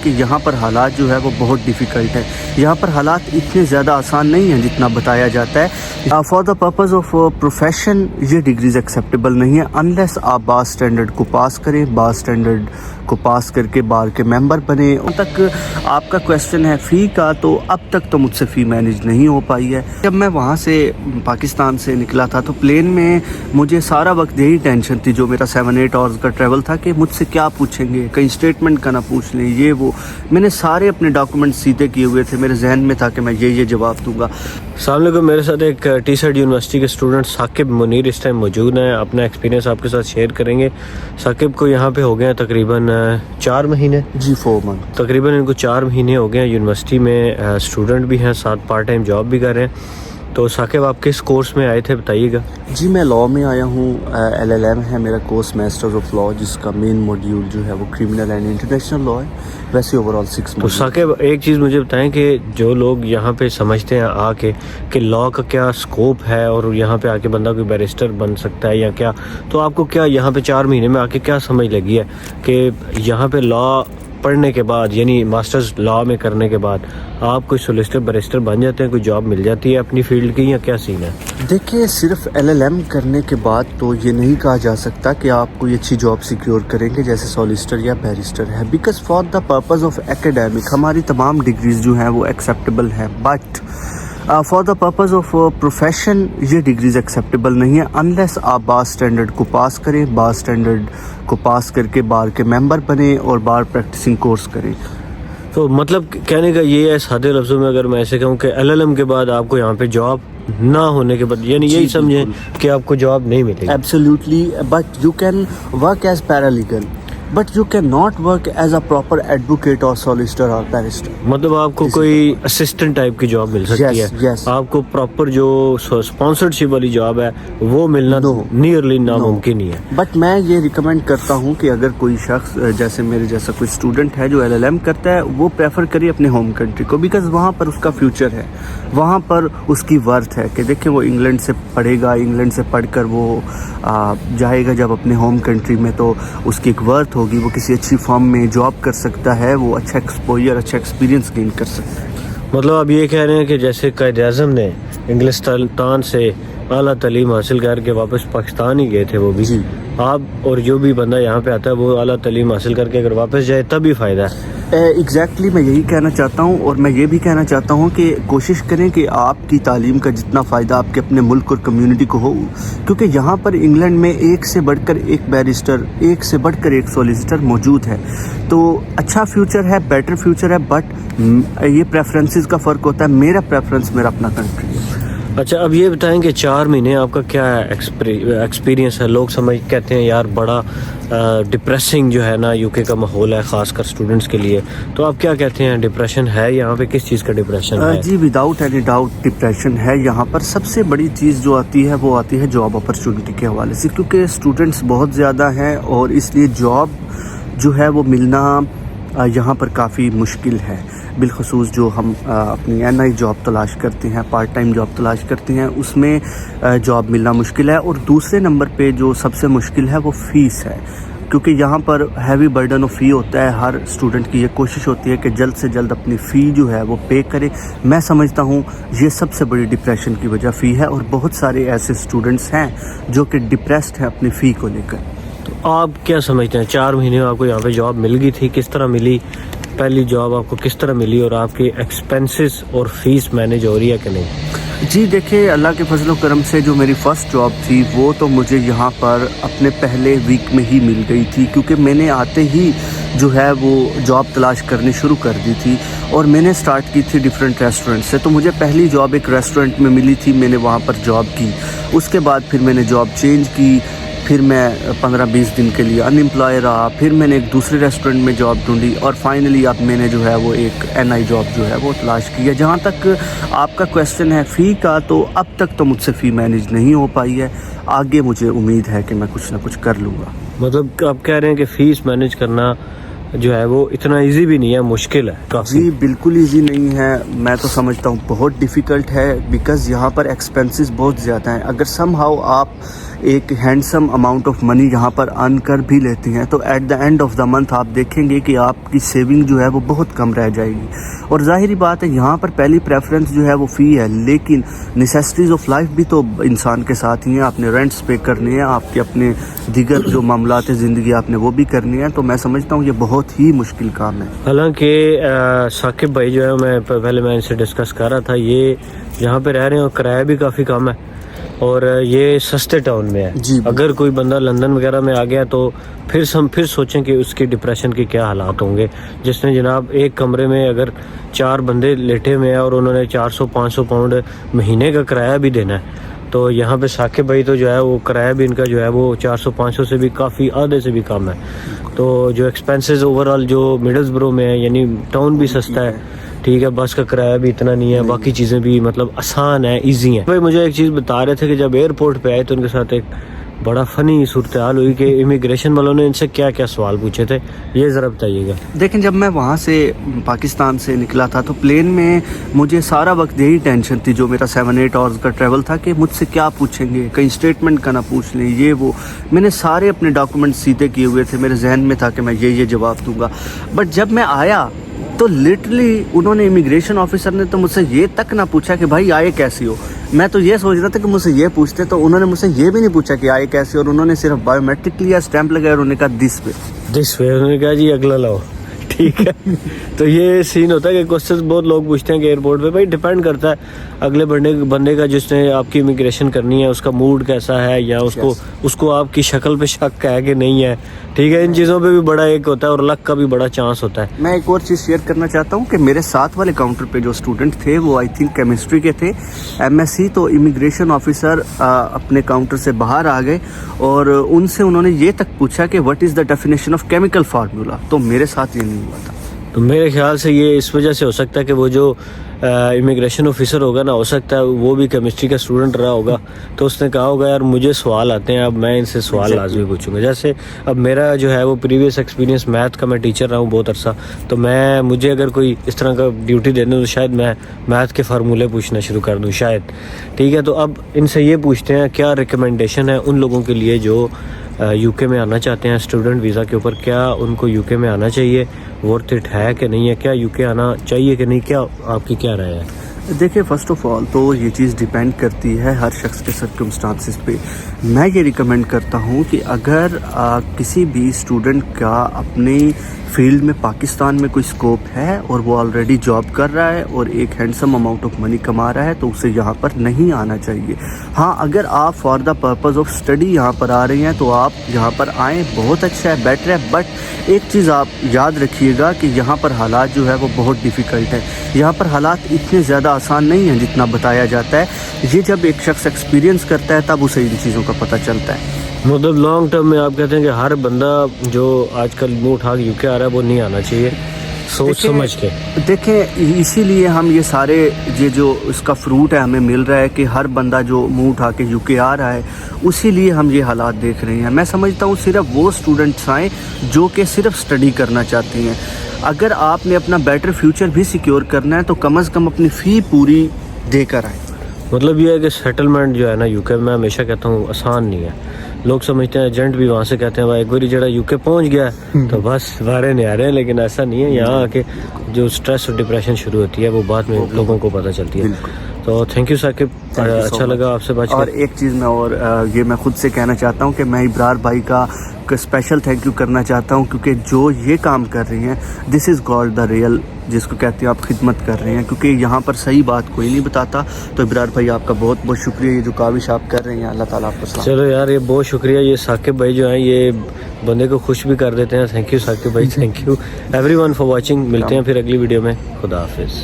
کہ یہاں پر حالات جو ہے وہ بہت ڈیفیکلٹ ہے. یہاں پر حالات اتنے زیادہ آسان نہیں ہیں جتنا بتایا جاتا ہے. For the purpose of profession یہ ڈگریز ایکسیپٹیبل نہیں ہے انلیس آپ بار اسٹینڈرڈ کو پاس کریں. بار اسٹینڈرڈ کو پاس کر کے بار کے ممبر بنے. اب تک آپ کا کویشچن ہے فی کا, تو اب تک تو مجھ سے فی مینیج نہیں ہو پائی ہے. جب میں وہاں سے پاکستان سے نکلا تھا تو پلین میں مجھے سارا وقت یہی ٹینشن تھی جو میرا 7-8 آورز کا ٹریول تھا کہ مجھ سے کیا پوچھیں گے, کہیں اسٹیٹمنٹ کا نہ پوچھ لیں یہ وہ. میں نے سارے اپنے ڈاکومنٹ سیدھے کیے ہوئے تھے, میرے ذہن میں تھا کہ میں یہ جواب دوں گا. السلام علیکم. میرے ساتھ ایک ٹی سیٹ یونیورسٹی کے اسٹوڈنٹ ثاقب منیر اس ٹائم موجود ہیں. اپنا ایکسپیرینس آپ کے ساتھ شیئر کریں گے. ثاقب کو یہاں پہ ہو گئے ہیں تقریباً 4 مہینے. جی 4 منتھ تقریباً ان کو 4 مہینے ہو گئے ہیں. یونیورسٹی میں اسٹوڈنٹ بھی ہیں, ساتھ پارٹ ٹائم جاب بھی کر رہے ہیں. تو ثاقب آپ کس کورس میں آئے تھے بتائیے گا. جی میں لاء میں آیا ہوں. LLM ہے میرا کورس, ماسٹرز آف لاء, جس کا مین موڈیول جو ہے وہ کرمنل اینڈ انٹرنیشنل لاء ہے. ویسے اوور آل 6 تو ثاقب ایک چیز مجھے بتائیں کہ جو لوگ یہاں پہ سمجھتے ہیں آ کے کہ لاء کا کیا اسکوپ ہے اور یہاں پہ آ کے بندہ کوئی بیرسٹر بن سکتا ہے یا کیا, تو آپ کو کیا یہاں پہ 4 مہینے میں آ کے کیا سمجھ لگی ہے کہ یہاں پہ لاء پڑھنے کے بعد یعنی ماسٹرز لاء میں کرنے کے بعد آپ کوئی سولیسٹر بیرسٹر بن جاتے ہیں, کوئی جاب مل جاتی ہے اپنی فیلڈ کی, یا کیا سین ہے؟ دیکھیں صرف LLM کرنے کے بعد تو یہ نہیں کہا جا سکتا کہ آپ کوئی اچھی جاب سیکیور کریں گے جیسے سولیسٹر یا بیرسٹر ہے, because for the purpose of academic ہماری تمام ڈگریز جو ہیں وہ ایکسیپٹیبل ہیں. But for the purpose of profession یہ ڈگریز ایکسیپٹیبل نہیں ہے انلیس آپ بار اسٹینڈرڈ کو پاس کریں. بار اسٹینڈرڈ کو پاس کر کے بار کے ممبر بنیں اور بار پریکٹسنگ کورس کریں. تو مطلب کہنے کا یہ ہے سادے لفظوں میں اگر میں ایسے کہوں کہ LLM کے بعد آپ کو یہاں پہ جاب نہ ہونے کے بعد یعنی یہی سمجھیں کہ آپ کو جاب نہیں ملے گی. Absolutely, but you can work as paralegal, but you can not work as a proper advocate or solicitor اور بیرسٹر. مطلب آپ کو کوئی اسسٹنٹ ٹائپ کی جاب مل سکتی ہے, آپ کو پراپر جو اسپانسرڈ شپ والی جاب ہے وہ ملنا نیئرلی ناممکن ہی ہے. بٹ میں یہ ریکمینڈ کرتا ہوں کہ اگر کوئی شخص جیسے میرے جیسا کوئی اسٹوڈنٹ ہے جو LLM کرتا ہے وہ پریفر کرے اپنے ہوم کنٹری کو, بیکاز وہاں پر اس کا فیوچر ہے, وہاں پر اس کی ورتھ ہے. کہ دیکھیں وہ انگلینڈ سے پڑھے گا, انگلینڈ سے پڑھ کر وہ جائے گا جب اپنے ہوم کنٹری میں تو اس کی ایک ورتھ ہوگی, وہ کسی اچھی فرم میں جاب کر سکتا ہے, وہ اچھا ایکسپوجر اچھا ایکسپیرینس گین کر سکتا ہے. مطلب آپ یہ کہہ رہے ہیں کہ جیسے قائد اعظم نے انگلستان سے اعلیٰ تعلیم حاصل کر کے واپس پاکستان ہی گئے تھے, وہ بھی جی آپ اور جو بھی بندہ یہاں پہ آتا ہے وہ اعلیٰ تعلیم حاصل کر کے اگر واپس جائے تب ہی فائدہ ہے. ایگزیکٹلی میں یہی کہنا چاہتا ہوں, اور میں یہ بھی کہنا چاہتا ہوں کہ کوشش کریں کہ آپ کی تعلیم کا جتنا فائدہ آپ کے اپنے ملک اور کمیونٹی کو ہو, کیونکہ یہاں پر انگلینڈ میں ایک سے بڑھ کر ایک بیرسٹر, ایک سے بڑھ کر ایک سولیسٹر موجود ہے. تو اچھا فیوچر ہے, بیٹر فیوچر ہے, بٹ یہ پریفرنسز کا فرق ہوتا ہے. میرا پریفرنس میرا اپنا کنٹری ہے. اچھا اب یہ بتائیں کہ 4 مہینے آپ کا کیا ایکسپیرینس ہے؟ لوگ کہتے ہیں یار بڑا ڈپریسنگ جو ہے نا UK کا ماحول ہے خاص کر اسٹوڈنٹس کے لیے, تو آپ کیا کہتے ہیں ڈپریشن ہے یہاں پہ؟ کس چیز کا ڈپریشن ہے؟ جی وداؤٹ اینی ڈاؤٹ ڈپریشن ہے یہاں پر. سب سے بڑی چیز جو آتی ہے وہ آتی ہے جاب اپرچونٹی کے حوالے سے, کیونکہ اسٹوڈنٹس بہت زیادہ ہیں اور اس لیے جاب جو ہے وہ ملنا یہاں پر کافی مشکل ہے. بالخصوص جو ہم اپنی NI جاب تلاش کرتے ہیں, پارٹ ٹائم جاب تلاش کرتے ہیں, اس میں جاب ملنا مشکل ہے. اور دوسرے نمبر پہ جو سب سے مشکل ہے وہ فیس ہے, کیونکہ یہاں پر ہیوی برڈن آف فی ہوتا ہے. ہر اسٹوڈنٹ کی یہ کوشش ہوتی ہے کہ جلد سے جلد اپنی فی جو ہے وہ پے کرے. میں سمجھتا ہوں یہ سب سے بڑی ڈپریشن کی وجہ فی ہے, اور بہت سارے ایسے اسٹوڈنٹس ہیں جو کہ ڈپریسڈ ہیں اپنی فی کو لے کر. تو آپ کیا سمجھتے ہیں 4 مہینے آپ کو یہاں پہ جاب مل گئی تھی, کس طرح ملی؟ پہلی جاب آپ کو کس طرح ملی اور آپ کی ایکسپینسز اور فیس مینیج ہو رہی ہے کہ نہیں؟ جی دیکھیں اللہ کے فضل و کرم سے جو میری فرسٹ جاب تھی وہ تو مجھے یہاں پر اپنے پہلے ویک میں ہی مل گئی تھی, کیونکہ میں نے آتے ہی جو ہے وہ جاب تلاش کرنی شروع کر دی تھی. اور میں نے سٹارٹ کی تھی ڈیفرنٹ ریسٹورنٹ سے, تو مجھے پہلی جاب ایک ریسٹورنٹ میں ملی تھی, میں نے وہاں پر جاب کی. اس کے بعد پھر میں نے جاب چینج کی, پھر میں 15-20 دن کے لیے ان امپلائی رہا, پھر میں نے ایک دوسرے ریسٹورنٹ میں جاب ڈھونڈی, اور فائنلی اب میں نے جو ہے وہ ایک NI جاب جو ہے وہ تلاش کی ہے. جہاں تک آپ کا کویشچن ہے فی کا, تو اب تک تو مجھ سے فی مینیج نہیں ہو پائی ہے. آگے مجھے امید ہے کہ میں کچھ نہ کچھ کر لوں گا. مطلب آپ کہہ رہے ہیں کہ فیس مینیج کرنا جو ہے وہ اتنا ایزی بھی نہیں ہے, مشکل ہے کافی. جی بالکل ایزی نہیں ہے, میں تو سمجھتا ہوں بہت ڈیفیکلٹ ہے, بیکاز یہاں پر ایکسپینسز بہت زیادہ ہیں. اگر سم ہاؤ آپ ایک ہینڈسم اماؤنٹ آف منی یہاں پر ارن کر بھی لیتی ہیں تو at the end of the month آپ دیکھیں گے کہ آپ کی سیونگ جو ہے وہ بہت کم رہ جائے گی. اور ظاہری بات ہے یہاں پر پہلی پریفرنس جو ہے وہ فی ہے, لیکن نیسیسٹیز آف لائف بھی تو انسان کے ساتھ ہی ہیں. آپ نے رینٹس پے کرنے ہیں, آپ کے اپنے دیگر جو معاملات زندگی آپ نے وہ بھی کرنی ہیں. تو میں سمجھتا ہوں یہ بہت ہی مشکل کام ہے. حالانکہ ثاقب بھائی جو ہے, میں پہلے میں ان سے ڈسکس کر رہا تھا, یہ یہاں پہ رہ رہے ہیں اور کرایہ بھی کافی کم ہے اور یہ سستے ٹاؤن میں ہے. جی اگر کوئی بندہ لندن وغیرہ میں آ گیا تو پھر سوچیں کہ اس کی ڈپریشن کے کیا حالات ہوں گے. جس نے جناب ایک کمرے میں اگر 4 بندے لیٹے ہوئے ہیں اور انہوں نے 400-500 پاؤنڈ مہینے کا کرایہ بھی دینا ہے, تو یہاں پہ ثاقب بھائی تو جو ہے وہ کرایہ بھی ان کا جو ہے وہ 400-500 سے بھی کافی آدھے سے بھی کم ہے. تو جو ایکسپینسز اوور آل جو مڈلز برو میں ہے, یعنی ٹاؤن بھی سستا ہے, ٹھیک ہے, بس کا کرایہ بھی اتنا نہیں ہے, باقی چیزیں بھی مطلب آسان ہیں, ایزی ہیں. بھائی مجھے ایک چیز بتا رہے تھے کہ جب ایئرپورٹ پہ آئے تو ان کے ساتھ ایک بڑا فنی صورتحال ہوئی کہ امیگریشن والوں نے ان سے کیا کیا سوال پوچھے تھے, یہ ذرا بتائیے گا. دیکھیں جب میں وہاں سے پاکستان سے نکلا تھا تو پلین میں مجھے سارا وقت یہی ٹینشن تھی, جو میرا 7-8 آورز کا ٹریول تھا, کہ مجھ سے کیا پوچھیں گے, کہیں اسٹیٹمنٹ کا نہ پوچھ لیں, یہ وہ. میں نے سارے اپنے ڈاکومنٹ سیدھے کیے ہوئے تھے, میرے ذہن میں تھا کہ میں یہ جواب دوں گا. بٹ جب میں آیا تو لٹرلی انہوں نے امیگریشن آفیسر نے تو مجھ سے یہ تک نہ پوچھا کہ بھائی آئے کیسی ہو. میں تو یہ سوچ رہا تھا کہ مجھ سے یہ پوچھتے, تو انہوں نے مجھ سے یہ بھی نہیں پوچھا کہ آئے کیسے, اور انہوں نے صرف بایو میٹرک لیا, اسٹیمپ لگایا اور انہوں نے کہا دس وے, انہوں نے کہا جی اگلا لاؤ, ٹھیک ہے. تو یہ سین ہوتا ہے کہ کوسچنز بہت لوگ پوچھتے ہیں کہ ایئرپورٹ پہ. بھائی ڈیپینڈ کرتا ہے اگلے بندے کا جس نے آپ کی امیگریشن کرنی ہے اس کا موڈ کیسا ہے, یا اس کو آپ کی شکل پہ شک ہے کہ نہیں ہے, ٹھیک ہے. ان چیزوں پہ بھی بڑا ایک ہوتا ہے اور لک کا بھی بڑا چانس ہوتا ہے. میں ایک اور چیز شیئر کرنا چاہتا ہوں کہ میرے ساتھ والے کاؤنٹر پہ جو اسٹوڈنٹ تھے وہ آئی تھنک کیمسٹری کے تھے, MSc. تو امیگریشن آفیسر اپنے کاؤنٹر سے باہر آ گئے اور ان سے انہوں نے یہ تک پوچھا کہ what is the definition of chemical formula. تو میرے ساتھ یہ نہیں ہوا تھا. تو میرے خیال سے یہ اس وجہ سے ہو سکتا ہے کہ وہ جو امیگریشن آفیسر ہوگا نا, ہو سکتا ہے وہ بھی کیمسٹری کا اسٹوڈنٹ رہا ہوگا, تو اس نے کہا ہوگا یار مجھے سوال آتے ہیں, اب میں ان سے سوال لازمی پوچھوں گا. جیسے اب میرا جو ہے وہ پریویس ایکسپیرینس میتھ کا, میں ٹیچر رہا ہوں بہت عرصہ, تو مجھے اگر کوئی اس طرح کا ڈیوٹی دے دیں تو شاید میں میتھ کے فارمولے پوچھنا شروع کر دوں شاید, ٹھیک ہے. تو اب ان سے یہ پوچھتے ہیں کیا ریکمنڈیشن ہے ان لوگوں کے لیے جو UK میں آنا چاہتے ہیں اسٹوڈنٹ ویزا کے اوپر, کیا ان کو UK میں آنا چاہیے, ورتھ اٹ ہے کہ نہیں ہے, کیا UK آنا چاہیے کہ نہیں, کیا آپ کی کیا رائے ہے؟ دیکھیں فرسٹ آف آل تو یہ چیز ڈیپینڈ کرتی ہے ہر شخص کے سرکمسٹانسز پہ. میں یہ ریکمینڈ کرتا ہوں کہ اگر کسی بھی اسٹوڈنٹ کا اپنی فیلڈ میں پاکستان میں کوئی اسکوپ ہے اور وہ آلریڈی جاب کر رہا ہے اور ایک ہینڈسم اماؤنٹ آف منی کما رہا ہے تو اسے یہاں پر نہیں آنا چاہیے. ہاں اگر آپ for the purpose of study یہاں پر آ رہے ہیں تو آپ یہاں پر آئیں, بہت اچھا ہے, بیٹر ہے. بٹ ایک چیز آپ یاد رکھیے گا کہ یہاں پر حالات جو ہے وہ بہت ڈیفیکلٹ ہے. یہاں پر حالات اتنے زیادہ آسان نہیں ہیں جتنا بتایا جاتا ہے. یہ جب ایک شخص ایکسپیرینس کرتا ہے تب اسے ان چیزوں کا پتہ چلتا ہے. مطلب لانگ ٹرم میں آپ کہتے ہیں کہ ہر بندہ جو آج کل منہ اٹھا کے UK آ رہا ہے وہ نہیں آنا چاہیے, سوچ سمجھ کے. دیکھیں اسی لیے ہم یہ سارے یہ جو اس کا فروٹ ہے ہمیں مل رہا ہے کہ ہر بندہ جو منہ اٹھا کے UK آ رہا ہے, اسی لیے ہم یہ حالات دیکھ رہے ہیں. میں سمجھتا ہوں صرف وہ اسٹوڈنٹس آئیں جو کہ صرف اسٹڈی کرنا چاہتے ہیں. اگر آپ نے اپنا بیٹر فیوچر بھی سیکیور کرنا ہے تو کم از کم اپنی فی پوری دے کر آئیں. مطلب یہ ہے کہ سیٹلمنٹ جو ہے نا UK میں ہمیشہ کہتا ہوں آسان نہیں ہے. لوگ سمجھتے ہیں ایجنٹ بھی وہاں سے کہتے ہیں بھائی ایک باری جڑا UK پہنچ گیا تو بس بارے نہیں آ رہے ہیں, لیکن ایسا نہیں ہے. یہاں آ کے جو سٹریس اور ڈپریشن شروع ہوتی ہے وہ بعد میں لوگوں کو پتہ چلتی ہے. تو تھینک یو ثاقب, اچھا لگا آپ سے بات. اور ایک چیز میں اور یہ میں خود سے کہنا چاہتا ہوں کہ میں ابرار بھائی کا اسپیشل تھینک یو کرنا چاہتا ہوں, کیونکہ جو یہ کام کر رہی ہیں دس از گاڈ دا ریئل, جس کو کہتے ہیں آپ خدمت کر رہے ہیں, کیونکہ یہاں پر صحیح بات کوئی نہیں بتاتا. تو ابرار بھائی آپ کا بہت بہت شکریہ, یہ جو کاوش آپ کر رہے ہیں اللہ تعالیٰ آپ کو سلام. چلو یار یہ بہت شکریہ, یہ ثاقب بھائی جو ہیں یہ بندے کو خوش بھی کر دیتے ہیں. تھینک یو ثاقب بھائی, thank you every one for watching. ملتے ہیں پھر اگلی ویڈیو میں, خدا حافظ.